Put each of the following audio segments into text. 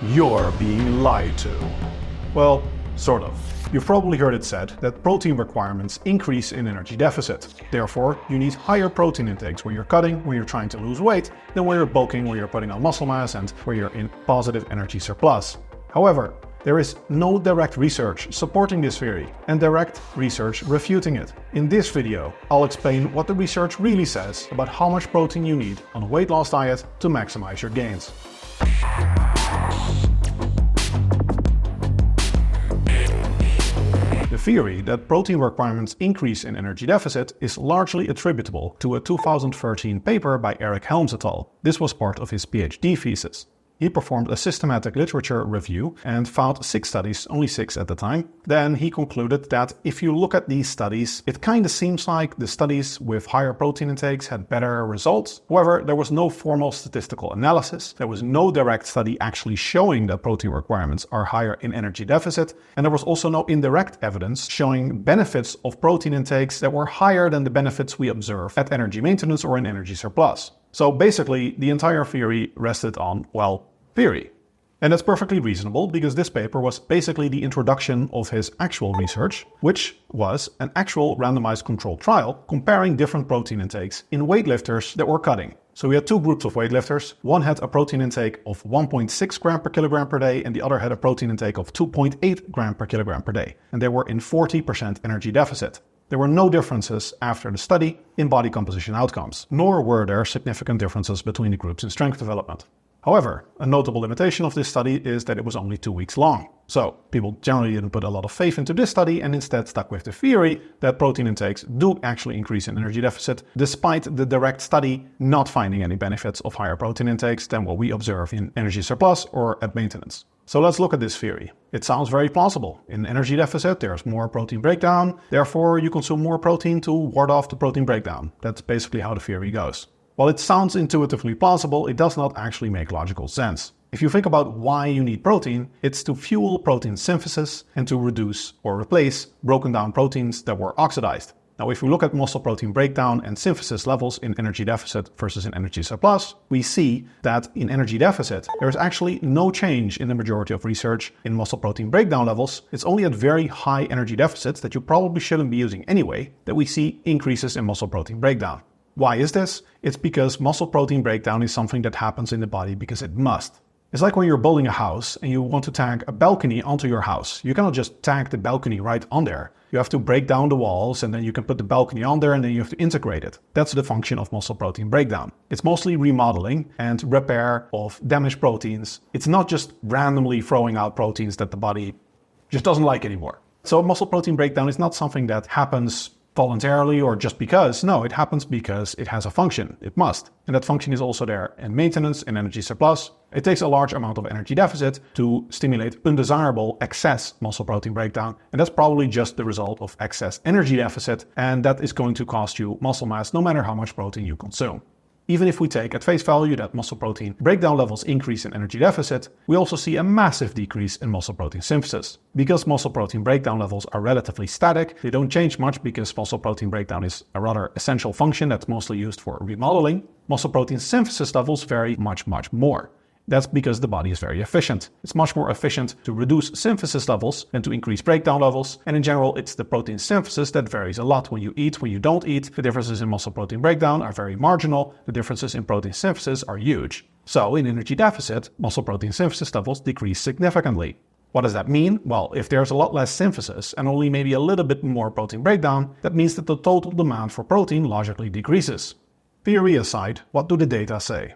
You're being lied to. Well, sort of. You've probably heard it said that protein requirements increase in energy deficit. Therefore, you need higher protein intakes when you're cutting, when you're trying to lose weight, than when you're bulking, when you're putting on muscle mass, and where you're in positive energy surplus. However, there is no direct research supporting this theory, and direct research refuting it. In this video, I'll explain what the research really says about how much protein you need on a weight loss diet to maximize your gains. The theory that protein requirements increase in energy deficit is largely attributable to a 2013 paper by Eric Helms et al. This was part of his PhD thesis. He performed a systematic literature review and found 6 studies, only 6 at the time. Then he concluded that if you look at these studies, it kind of seems like the studies with higher protein intakes had better results. However, there was no formal statistical analysis. There was no direct study actually showing that protein requirements are higher in energy deficit. And there was also no indirect evidence showing benefits of protein intakes that were higher than the benefits we observe at energy maintenance or in energy surplus. So basically, the entire theory rested on, well, theory. And that's perfectly reasonable because this paper was basically the introduction of his actual research, which was an actual randomized controlled trial comparing different protein intakes in weightlifters that were cutting. So we had 2 groups of weightlifters. One had a protein intake of 1.6 gram per kilogram per day and the other had a protein intake of 2.8 gram per kilogram per day. And they were in 40% energy deficit. There were no differences after the study in body composition outcomes, nor were there significant differences between the groups in strength development. However, a notable limitation of this study is that it was only 2 weeks long. So people generally didn't put a lot of faith into this study and instead stuck with the theory that protein intakes do actually increase in energy deficit, despite the direct study not finding any benefits of higher protein intakes than what we observe in energy surplus or at maintenance. So let's look at this theory. It sounds very plausible. In energy deficit, there's more protein breakdown. Therefore, you consume more protein to ward off the protein breakdown. That's basically how the theory goes. While it sounds intuitively plausible, it does not actually make logical sense. If you think about why you need protein, it's to fuel protein synthesis and to reduce or replace broken down proteins that were oxidized. Now, if we look at muscle protein breakdown and synthesis levels in energy deficit versus in energy surplus, we see that in energy deficit, there is actually no change in the majority of research in muscle protein breakdown levels. It's only at very high energy deficits that you probably shouldn't be using anyway that we see increases in muscle protein breakdown. Why is this? It's because muscle protein breakdown is something that happens in the body because it must. It's like when you're building a house and you want to tag a balcony onto your house. You cannot just tag the balcony right on there. You have to break down the walls and then you can put the balcony on there and then you have to integrate it. That's the function of muscle protein breakdown. It's mostly remodeling and repair of damaged proteins. It's not just randomly throwing out proteins that the body just doesn't like anymore. So muscle protein breakdown is not something that happens voluntarily or just because. No, it happens because it has a function. It must. And that function is also there in maintenance and energy surplus. It takes a large amount of energy deficit to stimulate undesirable excess muscle protein breakdown. And that's probably just the result of excess energy deficit. And that is going to cost you muscle mass no matter how much protein you consume. Even if we take at face value that muscle protein breakdown levels increase in energy deficit, we also see a massive decrease in muscle protein synthesis. Because muscle protein breakdown levels are relatively static, they don't change much because muscle protein breakdown is a rather essential function that's mostly used for remodeling. Muscle protein synthesis levels vary much more. That's because the body is very efficient. It's much more efficient to reduce synthesis levels than to increase breakdown levels. And in general, it's the protein synthesis that varies a lot when you eat, when you don't eat. The differences in muscle protein breakdown are very marginal. The differences in protein synthesis are huge. So in energy deficit, muscle protein synthesis levels decrease significantly. What does that mean? Well, if there's a lot less synthesis and only maybe a little bit more protein breakdown, that means that the total demand for protein logically decreases. Theory aside, what do the data say?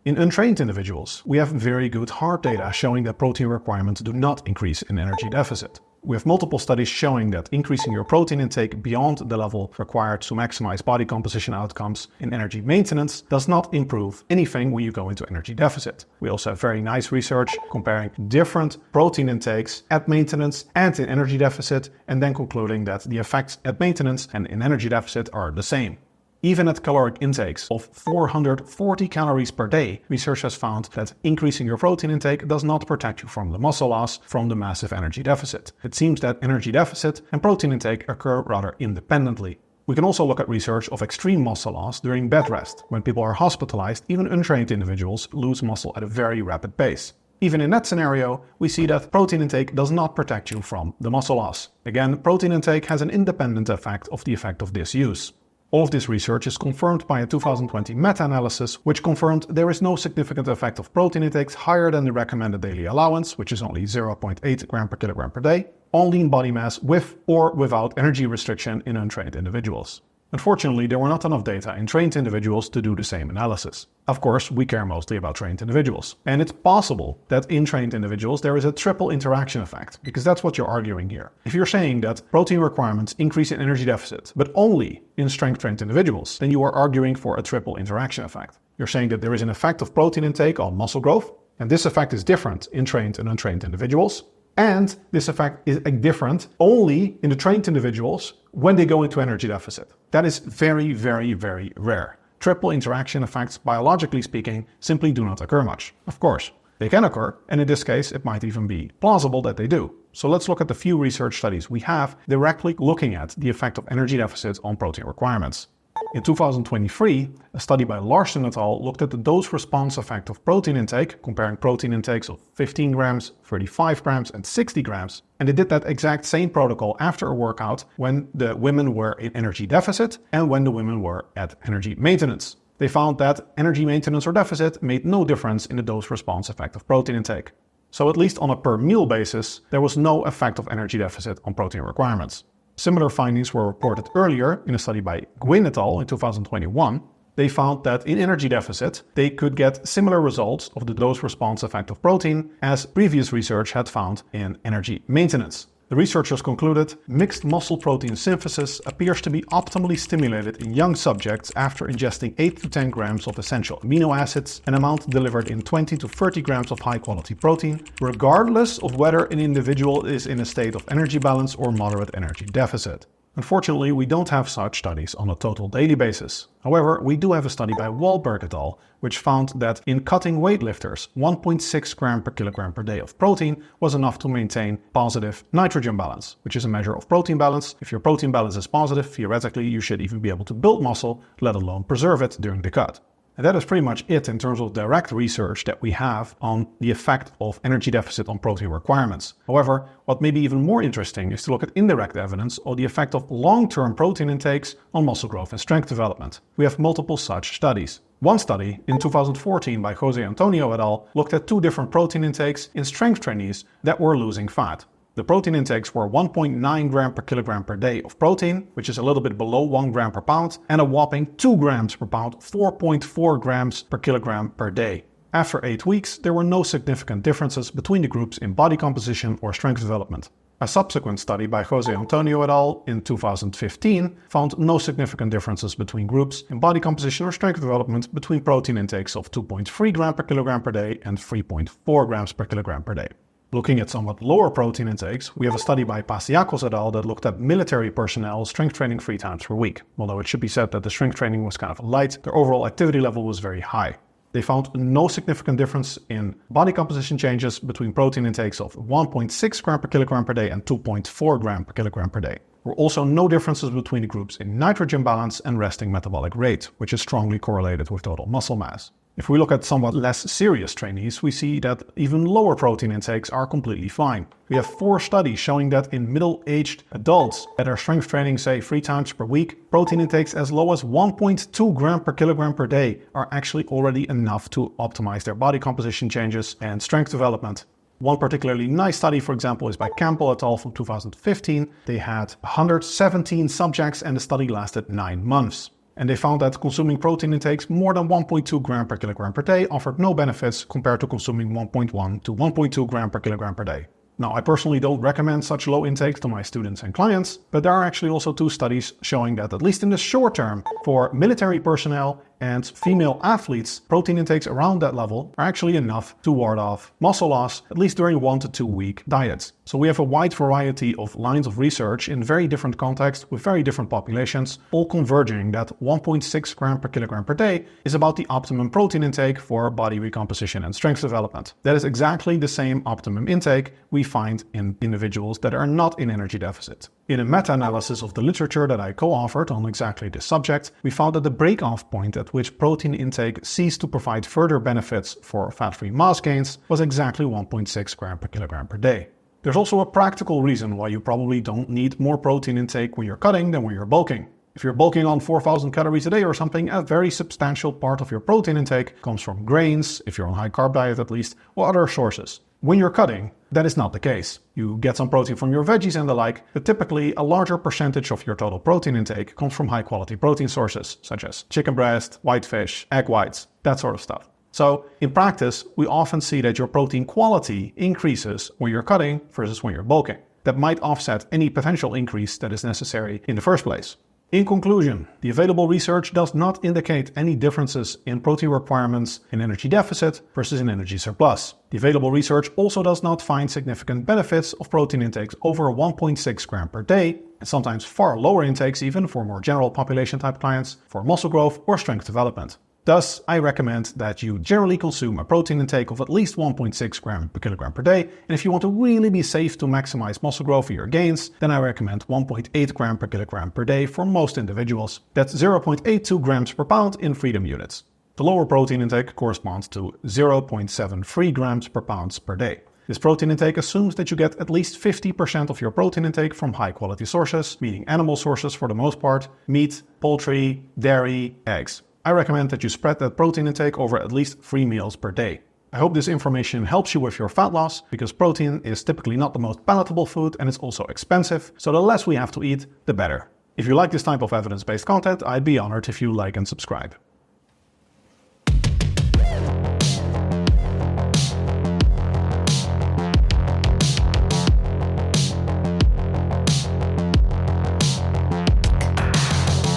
In untrained individuals, we have very good hard data showing that protein requirements do not increase in energy deficit. We have multiple studies showing that increasing your protein intake beyond the level required to maximize body composition outcomes in energy maintenance does not improve anything when you go into energy deficit. We also have very nice research comparing different protein intakes at maintenance and in energy deficit, and then concluding that the effects at maintenance and in energy deficit are the same. Even at caloric intakes of 440 calories per day, research has found that increasing your protein intake does not protect you from the muscle loss from the massive energy deficit. It seems that energy deficit and protein intake occur rather independently. We can also look at research of extreme muscle loss during bed rest. When people are hospitalized, even untrained individuals lose muscle at a very rapid pace. Even in that scenario, we see that protein intake does not protect you from the muscle loss. Again, protein intake has an independent effect of the effect of disuse. All of this research is confirmed by a 2020 meta-analysis, which confirmed there is no significant effect of protein intakes higher than the recommended daily allowance, which is only 0.8 gram per kilogram per day, on lean body mass with or without energy restriction in untrained individuals. Unfortunately, there were not enough data in trained individuals to do the same analysis. Of course, we care mostly about trained individuals. And it's possible that in trained individuals there is a triple interaction effect, because that's what you're arguing here. If you're saying that protein requirements increase in energy deficit, but only in strength-trained individuals, then you are arguing for a triple interaction effect. You're saying that there is an effect of protein intake on muscle growth, and this effect is different in trained and untrained individuals. And this effect is different only in the trained individuals when they go into energy deficit. That is very, very, very rare. Triple interaction effects, biologically speaking, simply do not occur much. Of course, they can occur, and in this case, it might even be plausible that they do. So let's look at the few research studies we have directly looking at the effect of energy deficits on protein requirements. In 2023, a study by Larson et al. Looked at the dose-response effect of protein intake, comparing protein intakes of 15 grams, 35 grams, and 60 grams. And they did that exact same protocol after a workout when the women were in energy deficit and when the women were at energy maintenance. They found that energy maintenance or deficit made no difference in the dose-response effect of protein intake. So at least on a per meal basis, there was no effect of energy deficit on protein requirements. Similar findings were reported earlier in a study by Gwynn et al. In 2021. They found that in energy deficit, they could get similar results of the dose-response effect of protein as previous research had found in energy maintenance. The researchers concluded mixed muscle protein synthesis appears to be optimally stimulated in young subjects after ingesting 8 to 10 grams of essential amino acids, an amount delivered in 20 to 30 grams of high-quality protein, regardless of whether an individual is in a state of energy balance or moderate energy deficit. Unfortunately, we don't have such studies on a total daily basis. However, we do have a study by Wahlberg et al., which found that in cutting weightlifters, 1.6 gram per kilogram per day of protein was enough to maintain positive nitrogen balance, which is a measure of protein balance. If your protein balance is positive, theoretically, you should even be able to build muscle, let alone preserve it during the cut. And that is pretty much it in terms of direct research that we have on the effect of energy deficit on protein requirements. However, what may be even more interesting is to look at indirect evidence of the effect of long-term protein intakes on muscle growth and strength development. We have multiple such studies. One study in 2014 by Jose Antonio et al. Looked at 2 different protein intakes in strength trainees that were losing fat. The protein intakes were 1.9 gram per kilogram per day of protein, which is a little bit below 1 gram per pound, and a whopping 2 grams per pound, 4.4 grams per kilogram per day. After 8 weeks, there were no significant differences between the groups in body composition or strength development. A subsequent study by Jose Antonio et al. In 2015 found no significant differences between groups in body composition or strength development between protein intakes of 2.3 gram per kilogram per day and 3.4 grams per kilogram per day. Looking at somewhat lower protein intakes, we have a study by Pasiakos et al. That looked at military personnel strength training 3 times per week. Although it should be said that the strength training was kind of light, their overall activity level was very high. They found no significant difference in body composition changes between protein intakes of 1.6 gram per kilogram per day and 2.4 gram per kilogram per day. There were also no differences between the groups in nitrogen balance and resting metabolic rate, which is strongly correlated with total muscle mass. If we look at somewhat less serious trainees, we see that even lower protein intakes are completely fine. We have 4 studies showing that in middle-aged adults that are strength training, say 3 times per week, protein intakes as low as 1.2 gram per kilogram per day are actually already enough to optimize their body composition changes and strength development. One particularly nice study, for example, is by Campbell et al. From 2015. They had 117 subjects and the study lasted 9 months. And they found that consuming protein intakes more than 1.2 gram per kilogram per day offered no benefits compared to consuming 1.1 to 1.2 gram per kilogram per day. Now, I personally don't recommend such low intakes to my students and clients, but there are actually also 2 studies showing that at least in the short term, for military personnel and female athletes, protein intakes around that level are actually enough to ward off muscle loss, at least during 1 to 2 week diets. So we have a wide variety of lines of research in very different contexts with very different populations, all converging that 1.6 gram per kilogram per day is about the optimum protein intake for body recomposition and strength development. That is exactly the same optimum intake we find in individuals that are not in energy deficit. In a meta-analysis of the literature that I co-authored on exactly this subject, we found that the break-off point at which protein intake ceased to provide further benefits for fat-free mass gains was exactly 1.6 gram per kilogram per day. There's also a practical reason why you probably don't need more protein intake when you're cutting than when you're bulking. If you're bulking on 4,000 calories a day or something, a very substantial part of your protein intake comes from grains, if you're on a high-carb diet at least, or other sources. When you're cutting, that is not the case. You get some protein from your veggies and the like, but typically a larger percentage of your total protein intake comes from high-quality protein sources, such as chicken breast, white fish, egg whites, that sort of stuff. So, in practice, we often see that your protein quality increases when you're cutting versus when you're bulking. That might offset any potential increase that is necessary in the first place. In conclusion, the available research does not indicate any differences in protein requirements in energy deficit versus in energy surplus. The available research also does not find significant benefits of protein intakes over 1.6 gram per day, and sometimes far lower intakes even for more general population type clients, for muscle growth or strength development. Thus, I recommend that you generally consume a protein intake of at least 1.6 gram per kilogram per day, and if you want to really be safe to maximize muscle growth for your gains, then I recommend 1.8 gram per kilogram per day for most individuals. That's 0.82 grams per pound in freedom units. The lower protein intake corresponds to 0.73 grams per pound per day. This protein intake assumes that you get at least 50% of your protein intake from high-quality sources, meaning animal sources for the most part, meat, poultry, dairy, eggs. I recommend that you spread that protein intake over at least 3 meals per day. I hope this information helps you with your fat loss, because protein is typically not the most palatable food and it's also expensive, so the less we have to eat, the better. If you like this type of evidence-based content, I'd be honored if you like and subscribe.